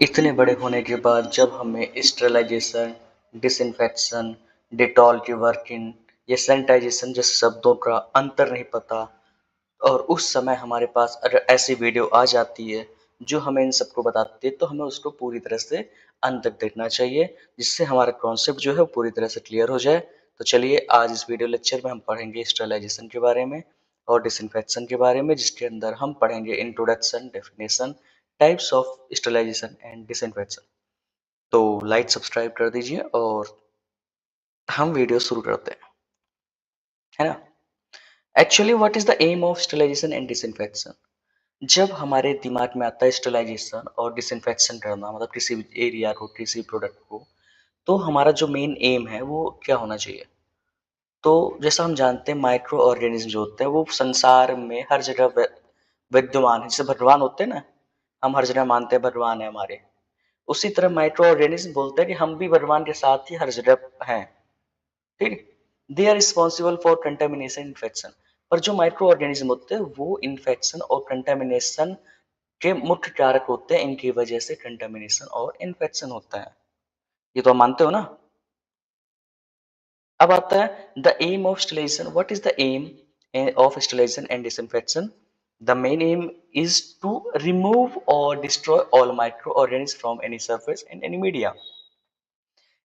इतने बड़े होने के बाद जब हमें स्टेरिलाइजेशन, डिसइंफेक्शन, डेटॉल की वर्किंग या सैनिटाइजेशन जैसे शब्दों का अंतर नहीं पता और उस समय हमारे पास अगर ऐसी वीडियो आ जाती है जो हमें इन सबको बताती है तो हमें उसको पूरी तरह से अंत तक देखना चाहिए जिससे हमारा कॉन्सेप्ट जो है वो पूरी तरह से क्लियर हो जाए। तो चलिए आज इस वीडियो लेक्चर में हम पढ़ेंगे स्टेरिलाइजेशन के बारे में और डिसइंफेक्शन के बारे में, जिसके अंदर हम पढ़ेंगे introduction, definition, types of sterilisation and disinfection. तो लाइक सब्सक्राइब कर दीजिए और हम वीडियो शुरू करते हैं, है ना। Actually what is the aim of sterilisation and disinfection? जब हमारे दिमाग में आता है स्टेरिलाइजेशन और डिसइंफेक्शन करना, मतलब किसी भी एरिया को, किसी प्रोडक्ट को, तो हमारा जो मेन एम है वो क्या होना चाहिए? तो जैसा हम जानते हैं माइक्रो ऑर्गेनिज्म जो होते हैं वो संसार में हर जगह विद्यमान है। जैसे भगवान होते हैं ना, हम हर जगह मानते हैं भगवान है हमारे, उसी तरह माइक्रो ऑर्गेनिज्म बोलते हैं कि हम भी भगवान के साथ ही हर जगह हैं। ठीक, they are responsible for contamination infection. पर जो माइक्रो ऑर्गेनिज्म होते हैं वो इन्फेक्शन और कंटेमिनेशन के मुख्य कारक होते हैं, इनकी वजह से कंटेमिनेशन और इन्फेक्शन होता है। ये तो आप मानते हो ना। अब आता है the aim of sterilisation. What is the aim of sterilisation and disinfection? The main aim is to remove or destroy all microorganism from any surface and any media.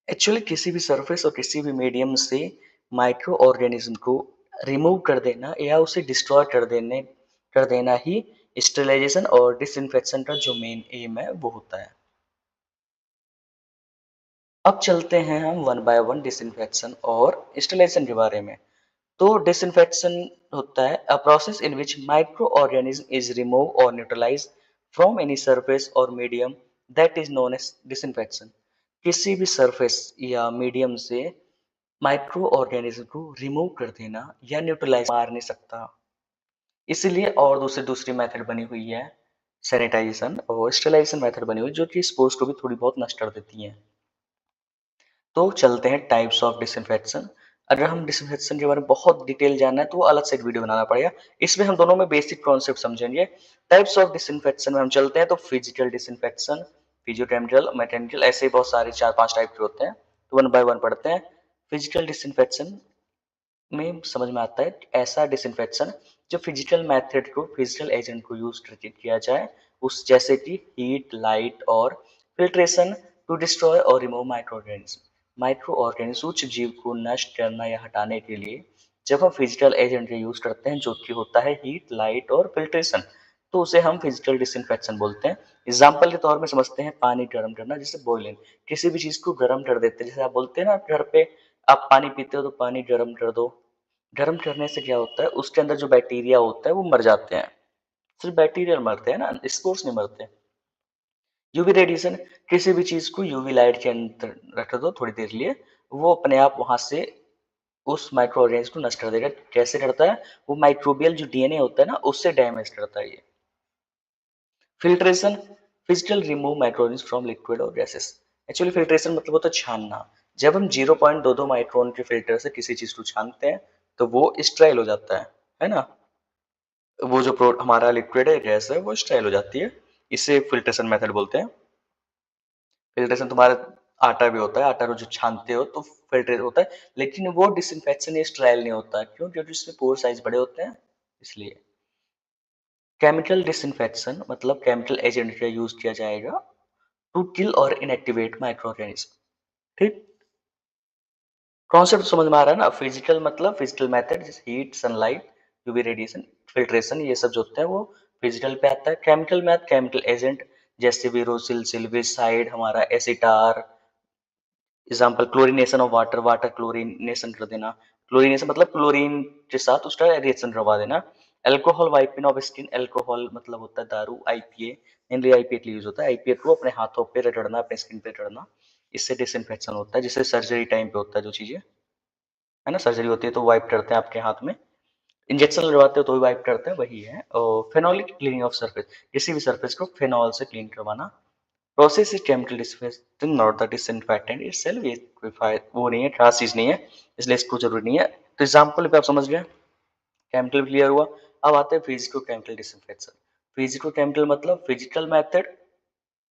Actually किसी भी सरफेस और किसी भी medium से micro organism को remove कर देना या उसे डिस्ट्रॉय कर देना ही स्टेरिलाइजेशन और डिसइंफेक्शन का जो मेन एम है वो होता है। अब चलते हैं हम वन बाय वन डिसइंफेक्शन और स्टेरिलाइजेशन के बारे में। तो डिसइंफेक्शन होता है a process in which micro organism is remove और न्यूट्रलाइज फ्रॉम एनी सरफेस और medium that is known as disinfection. किसी भी सरफेस या मीडियम से माइक्रो ऑर्गेनिज्म को रिमूव कर देना या न्यूट्रलाइज मार नहीं सकता, इसीलिए और दूसरी मेथड बनी हुई है सैनिटाइजेशन और स्टेरिलाइजेशन मेथड बनी हुई जो कि स्पोर्स को भी थोड़ी बहुत नष्ट कर देती हैं। तो चलते हैं टाइप्स ऑफ डिसइंफेक्शन। अगर हम डिसइंफेक्शन के बारे में बहुत डिटेल जानना है तो वो अलग से एक वीडियो बनाना पड़ेगा। इसमें हम दोनों में बेसिक कॉन्सेप्ट समझेंगे। टाइप्स ऑफ डिसइंफेक्शन में हम चलते हैं तो फिजिकल डिसइंफेक्शन, फिजियोकेमिकल, मैकेनिकल, ऐसे बहुत सारे 4-5 टाइप के होते हैं। तो वन बाय वन पढ़ते हैं। फिजिकल डिसइंफेक्शन में समझ में आता है ऐसा डिसइंफेक्शन जो फिजिकल मेथड को, फिजिकल एजेंट को यूज करके किया जाए, उस जैसे कि हीट, लाइट और फिल्ट्रेशन टू डिस्ट्रॉय और remove micro organism. Micro organism सूक्ष्म जीव को नष्ट करना या हटाने के लिए जब हम फिजिकल एजेंट का यूज करते हैं जो कि होता है हीट, लाइट और फिल्ट्रेशन, तो उसे हम फिजिकल डिसइंफेक्शन बोलते हैं। एग्जाम्पल के तौर में समझते हैं पानी गर्म करना, जैसे बॉइलिंग, किसी भी चीज को गर्म कर देते हैं। जैसे आप बोलते हैं ना घर पे आप पानी पीते हो तो पानी गर्म कर दो। गर्म करने से क्या होता है, उसके अंदर जो बैक्टीरिया होता है वो मर जाते हैं। सिर्फ बैक्टीरिया मरते हैं ना, स्पोर्स नहीं मरते। यूवी रेडिएशन, किसी भी चीज को यूवी लाइट के अंदर रख दो थोड़ी देर के लिए, वो अपने आप वहां से उस माइक्रो ऑर्गेनिज्म को नष्ट कर देगा। कैसे करता है? वो माइक्रोबियल जो डीएनए होता है ना उससे डैमेज करता है ये। Filtration, physical remove microorganism from liquid और गैसेस। एक्चुअली फिल्ट्रेशन मतलब होता है छानना। जब हम 0.22 माइक्रोन के फिल्टर से किसी चीज को छानते हैं तो वो स्टेराइल हो जाता है ना। वो जो हमारा लिक्विड है, गैस है, वो स्टेराइल हो जाती है। इसे फिल्ट्रेशन मेथड बोलते हैं। फिल्ट्रेशन तुम्हारा आटा भी होता है, आटा को जो छानते हो तो फिल्ट्रेट होता है, लेकिन वो डिसइंफेक्शन या स्टेराइल नहीं होता। क्यों? क्योंकि उसमें पोर साइज बड़े होते हैं, इसलिए। केमिकल डिसइंफेक्शन मतलब केमिकल एजेंट का यूज किया जाएगा टू किल और इनएक्टिवेट माइक्रो ऑर्गेनिज्म। ठीक, कॉन्सेप्ट समझ में आ रहा है ना। फिजिकल मतलब फिजिकल मेथड, जैसे heat, sunlight, UV radiation, filtration, ये सब जो होते हैं वो फिजिकल पे आता है। केमिकल में केमिकल एजेंट जैसे विरोसिल, सिल्विसाइड, हमारा एसिटार। Example chlorination of water, water chlorination कर देना। क्लोरीनेशन मतलब क्लोरीन के साथ उसका रिएक्शन करवा देना। Alcohol wiping of skin, alcohol मतलब होता है दारू, आईपीए, मेनली आईपीए के लिए यूज होता है। आईपीए को अपने हाथों पे रगड़ना, अपने स्किन पे रगड़ना, इससे डिसइंफेक्शन होता है। जैसे सर्जरी टाइम पे होता है जो चीजें, है ना, सर्जरी होती है तो वाइप करते हैं आपके हाथ में, इंजेक्शन लगवाते हो तो भी वाइप करते हैं, वही है। और फेनोलिक क्लीनिंग ऑफ सरफेस, किसी भी सरफेस को फेनॉल से क्लीन करवाना। Process is chemical disinfection not the disinfectant itself, ये कोई वो नहीं है, खास चीज नहीं है, इसलिए इसको जरूरी नहीं है। तो एग्जाम्पल पे आप समझ गए, केमिकल क्लियर हुआ। अब आते हैं physico chemical disinfection. Physico chemical मतलब physical method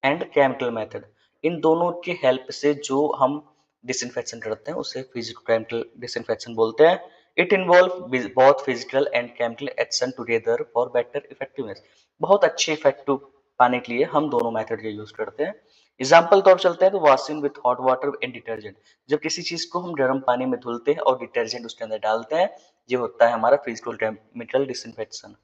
and chemical method, इन दोनों की हेल्प से जो हम डिसइंफेक्शन करते हैं उसे फिजिको केमिकल डिसइंफेक्शन बोलते हैं। It involve both physical and chemical action together for better effectiveness. बहुत अच्छे इफेक्टिव पाने के लिए हम दोनों मेथड का यूज करते हैं। एग्जाम्पल तौर चलते हैं तो washing with hot water and detergent, जब किसी चीज को हम गर्म पानी में धुलते हैं और डिटर्जेंट उसके अंदर डालते हैं, ये होता है हमारा physical chemical disinfection.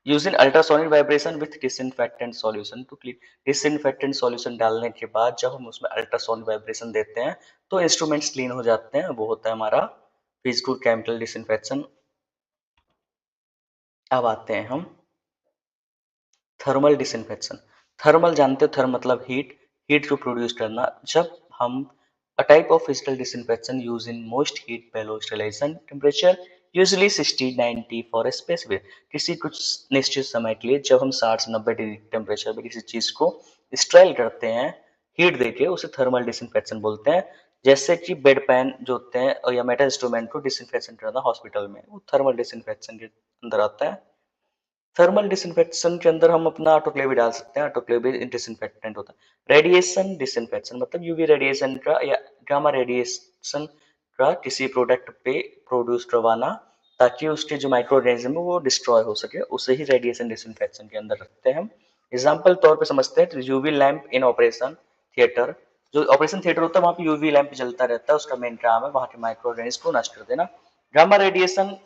Using ultrasonic vibration with disinfectant solution to clean, disinfectant solution डालने के बाद जब हम उसमें अल्ट्रासोनिक वाइब्रेशन देते हैं तो इंस्ट्रूमेंट्स क्लीन हो जाते हैं, वो होता है हमारा फिजिकल केमिकल डिसइंफेक्शन। अब आते हैं हम थर्मल डिसइंफेक्शन। थर्मल जानते हो, थर्म मतलब हीट, हीट को प्रोड्यूस करना। जब हम a type of physical disinfection use in most heat below sterilization temperature usually 60-90 for a specific, किसी कुछ निश्चित समय के लिए जब हम 60 से 90 डिग्री टेम्परेचर पे किसी चीज को स्टेराइल करते हैं हीट देके, उसे थर्मल डिसइंफेक्शन बोलते हैं। जैसे कि बेड पैन जो होते हैं या मेटल इंस्ट्रूमेंट को डिसइंफेक्शन करना हॉस्पिटल में, वो थर्मल डिसइंफेक्शन के अंदर आता है। थर्मल डिसइंफेक्शन के अंदर हम अपना ऑटोक्लेव भी डाल सकते हैं, ऑटोक्लेव भी डिसइंफेक्टेंट होता है। रेडिएशन डिसइंफेक्शन मतलब यूवी रेडिएशन का या गामा रेडिएशन का किसी प्रोडक्ट पे प्रोड्यूस करवाना ताकि उसके जो माइक्रो ऑर्गेनिज्म है वो डिस्ट्रॉय हो सके, उसे ही रेडिएशन डिसइंफेक्शन के अंदर रखते हैं हम। एग्जाम्पल तौर पे समझते हैं यूवी लैंप इन ऑपरेशन थिएटर, जो ऑपरेशन थिएटर होता है वहां पे यूवी लैंप जलता रहता है, उसका मेन काम है वहां के माइक्रो ऑर्गेनिज्म को नष्ट कर देना। Gamma radiation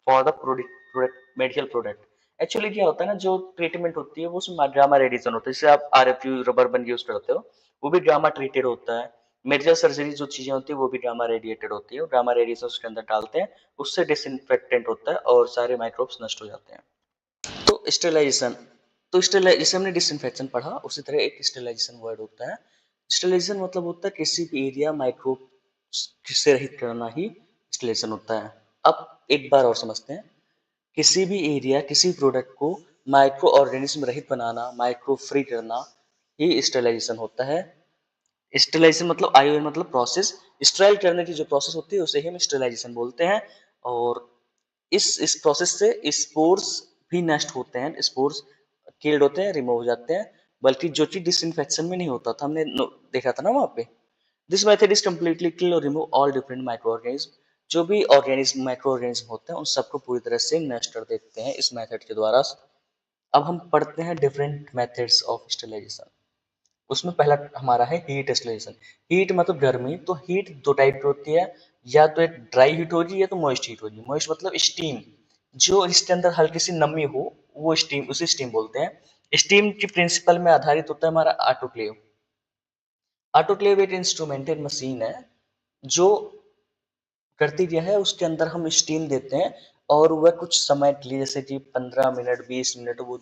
for the product medical product, actually क्या होता है ना, जो ट्रीटमेंट होती है वो उसमें गामा रेडिएशन होता है, जैसे आप आरएफयू रबर बंद यूज करते हो वो भी गामा ट्रीटेड होता है। मेडिकल सर्जरी जो चीजें होती है वो भी गामा रेडिएटेड होती है, गामा रेडिएशन उसके अंदर डालते हैं, उससे डिसइंफेक्टेंट होता है और सारे माइक्रोब्स नष्ट हो जाते हैं। तो स्टेरिलाइजेशन, तो जैसे हमने डिसइंफेक्शन पढ़ा उसी तरह एक स्टेरिलाइजेशन वर्ड होता है। स्टेरिलाइजेशन मतलब होता है किसी भी एरिया माइक्रोब से रहित करना ही स्टेरिलाइजेशन होता है। अब एक बार और समझते हैं, किसी भी एरिया किसी प्रोडक्ट को माइक्रो ऑर्गेनिज्म रहित बनाना, माइक्रो फ्री करना ही स्टेरिलाइजेशन होता है। स्टेरिलाइजेशन मतलब आईओएन मतलब प्रोसेस, स्टेराइल करने की जो प्रोसेस होती है उसे ही हम स्टेरिलाइजेशन बोलते हैं। और इस प्रोसेस से स्पोर्स भी नष्ट होते हैं, स्पोर्स किल्ड होते हैं, रिमूव हो जाते हैं, बल्कि जो चीज डिसइंफेक्शन में नहीं होता था, हमने देखा था ना वहां पे। दिस मेथड इज कम्प्लीटली किल और remove all different micro organism, जो भी ऑर्गेनिज्म माइक्रो ऑर्गेनिज्म होते हैं उन सबको पूरी तरह से नष्ट कर देते हैं इस मेथड के द्वारा। अब हम पढ़ते हैं डिफरेंट मेथड्स ऑफ स्टेरिलाइजेशन। उसमें पहला हमारा है हीट स्टेरिलाइजेशन। हीट मतलब गर्मी, तो हीट दो टाइप की होती है, या तो एक ड्राई हीट होगी या तो मॉइस्ट हीट होगी। मॉइस्ट मतलब स्टीम, जो इसके अंदर हल्की सी नमी हो वो स्टीम, उसे स्टीम बोलते हैं। स्टीम के प्रिंसिपल में आधारित होता है हमारा ऑटोक्लेव। ऑटोक्लेव एक इंस्ट्रूमेंटेड मशीन है जो करती क्या है, उसके अंदर हम स्टीम देते हैं और वह कुछ समय के लिए, जैसे कि 15 मिनट 20 मिनट, वो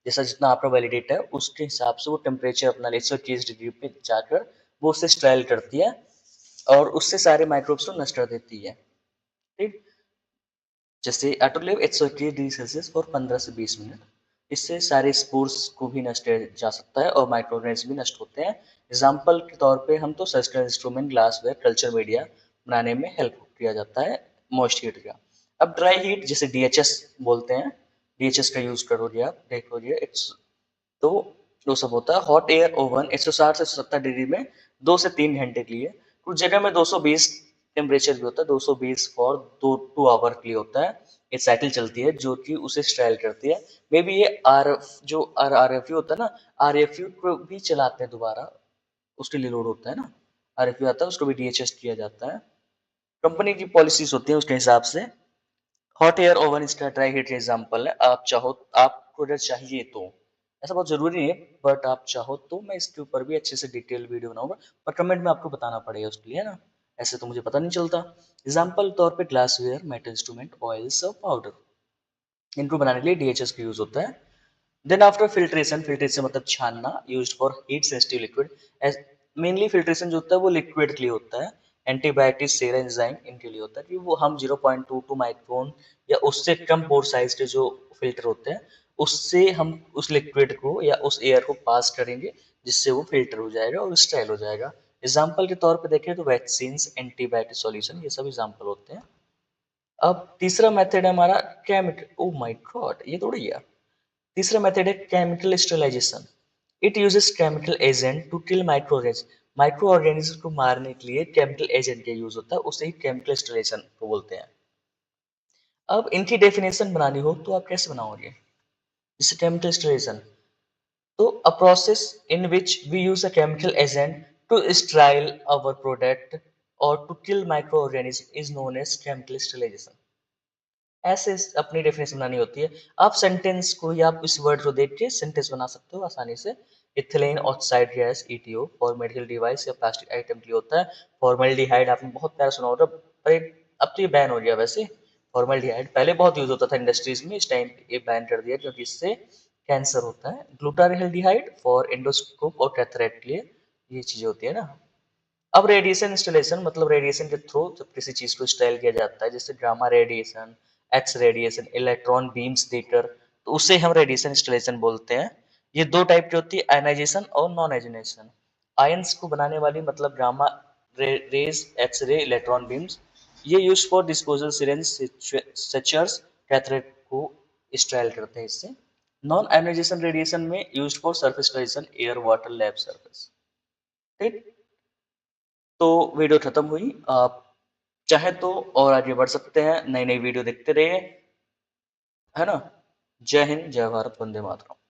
जैसा जितना आपका वैलिडेट है उसके हिसाब से वो टेम्परेचर अपना 130 डिग्री पे जाकर वो उससे स्ट्राइल करती है और उससे सारे माइक्रोब्स को नष्ट कर देती है। ठीक, जैसे ऑटोक्लेव 180 डिग्री सेल्सियस और 15 से 20 मिनट, इससे सारे स्पोर्स को भी नष्ट किया जा सकता है और माइक्रो ऑर्गेनिज्म भी नष्ट होते हैं। एग्जाम्पल के तौर पे हम तो surgical instrument, glassware, culture media बनाने में हेल्प किया जाता है मॉइस्ट हीट का। अब ड्राई हीट जिसे डीएचएस बोलते हैं, डीएचएस का यूज करोगे आप, देखोगे तो वो सब होता है हॉट एयर ओवन 160 से 170 डिग्री में 2 से 3 घंटे के लिए। कुछ जगह में 220 टेम्परेचर भी होता है, 220 फॉर 2 आवर के लिए होता है। ये साइकिल चलती है जो कि उसे स्ट्राइल करती है। मे बी ये आर जो आर एफ यू होता है ना, आर एफ यू को भी चलाते हैं दोबारा, उसके लिए लोड होता है ना, आर एफ यू आता है उसको भी डीएचएस किया जाता है। कंपनी की पॉलिसीज होती है उसके हिसाब से। हॉट एयर ओवन इसका ड्राई हीट एग्जांपल है। आप चाहो, आपको अगर चाहिए तो, ऐसा बहुत जरूरी नहीं है, बट आप चाहो तो मैं इसके ऊपर भी अच्छे से डिटेल वीडियो बनाऊंगा, पर कमेंट में आपको बताना पड़ेगा उसके लिए, है ना, ऐसे तो मुझे पता नहीं चलता। एग्जाम्पल तौर पे ग्लासवेयर, मेटल इंस्ट्रूमेंट, ऑयल्स और पाउडर, इनको बनाने के लिए डीएचएस का यूज होता है। देन आफ्टर फिल्ट्रेशन, फिल्ट्रेशन मतलब छानना, used for heat sensitive liquid. Mainly filtration जो होता है वो लिक्विड के लिए होता है। एंटीबायोटिक, सेरा एंजाइम, इनके लिए होता है कि वो हम 0.22 माइक्रोन या उससे कम पोर साइज के जो फिल्टर होते हैं उससे हम उस लिक्विड को या उस एयर को पास करेंगे, जिससे वो फिल्टर हो जाएगा और स्टेराइल हो जाएगा। एग्जाम्पल के तौर पे देखें तो वैक्सीन, एंटीबायोटिक सॉल्यूशन, ये सब एग्जाम्पल होते हैं। अब तीसरा मेथड है हमारा केमिकल, ओ माय गॉड ये थोड़ी है। तीसरा मेथड है chemical sterilization. It uses chemical agent to kill micro organism. Micro organism को मारने के लिए केमिकल एजेंट का यूज होता है, उसे ही केमिकल स्टिलेशन को बोलते हैं। अब इनकी डेफिनेशन बनानी हो तो आप कैसे बनाओगे? जैसे केमिकल स्टिलेशन, तो a process in which we use a chemical agent to sterile our product or to kill microorganism is known as chemical sterilization। ऐसे अपनी डेफिनेशन बनानी होती है। आप सेंटेंस को या आप इस वर्ड को देख के सेंटेंस बना सकते हो आसानी से। Ethylene oxide gas ETO for medical device या प्लास्टिक आइटम के लिए होता है। फॉर्मल्डिहाइड आपने बहुत प्यारा सुना होगा, पर अब तो ये बैन हो गया वैसे। फॉर्मल्डिहाइड पहले बहुत यूज होता था इंडस्ट्रीज में, इस टाइम ये बैन कर दिया क्योंकि इससे कैंसर होता है। ग्लूटाराल्डिहाइड फॉर एंडोस्कोप और कैथरेट के लिए ये चीजें होती है ना। अब रेडिएशन इंस्टॉलेशन मतलब रेडिएशन के थ्रू जब किसी चीज को इंस्टॉल किया जाता है, जैसे gamma radiation, x radiation, electron beams देकर, तो उसे हम रेडिएशन इंस्टॉलेशन बोलते हैं। ये दो टाइप की होती है, आयनाइजेशन और नॉन आयनाइजेशन। आयंस को बनाने वाली मतलब gamma rays, X ray, electron beams, ये यूज फॉर डिस्पोजल सिरेंज, सचर्स, कैथरेट को इंस्टॉल करते हैं इससे। नॉन आयनाइजेशन रेडिएशन में use for surface radiation, air, water, lab surface. ठीक, तो वीडियो खत्म हुई। आप चाहे तो और आगे बढ़ सकते हैं, नई नई वीडियो देखते रहिए, है ना। जय हिंद, जय भारत, वंदे मातरम।